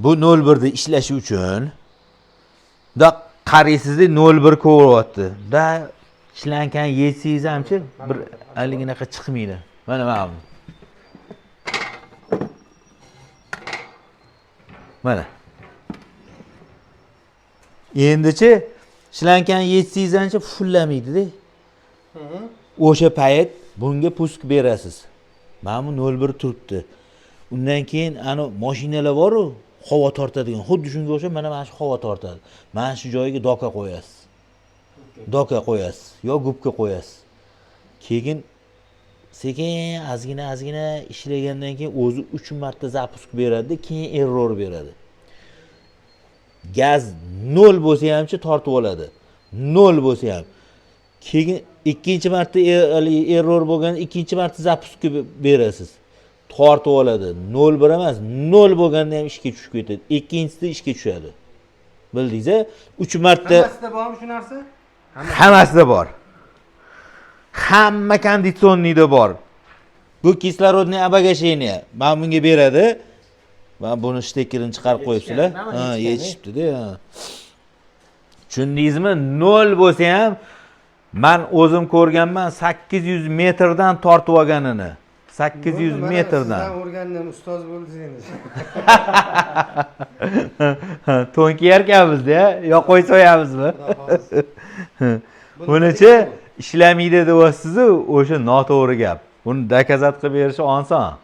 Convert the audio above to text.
Bu 01 da ishlashi uchun da qaraysizda 01 ko'ryapti. Da ishlankani yetsangiz hamchi bir haliginaqa chiqmaydi. Mana bu. Mana. Endichi ishlankani yetsangiz hamchi fullamaydi-da. O'sha payt bunga pusk berasiz. Mana bu 01 turibdi. Undan keyin ana mashinalar bor-ku, havo tortadigan. Xuddi shunga o'xshab mana shu havo tortadi. Mana shu joyiga doka qo'yasiz. Doka qo'yasiz yo gubka qo'yasiz. Keyin sekin azgina ishlagandan keyin o'zi 3 marta zapusk beradi, keyin error beradi. Gaz 0 bo'lsa hamchi tortib oladi. 0 bo'lsa ham. Keyin ikkinchi marta error bo'lganda ikkinchi marta zapusk berasiz. Tortib oladi. 01 emas, 0 bo'lganda ham ishga tushib ketadi. Ikkinchisida ishga tushadi. Bildingiz-a? 3 marta. Hammasida bormi shu narsa? Hammasida bor. Hamma konditsionida bor. Bu kislorodniy обогащение. Men bunga beradi. Men buni shtekkerini chiqarib qo'yibsizlar. Ha, yechishibdi-da. Tushundingizmi? 0 bo'lsa ham men o'zim ko'rganman 800 metrdan tortib olganini. 800 metrdan. Sizdan o'rgandim, ustoz bo'ldingiz endi. To'nki yarkamizda, yo qo'y so'yamizmi? Bunachi ishlamaydi deyapsiz-ku, o'sha noto'g'ri gap. Buni dokazat qilib berish oson.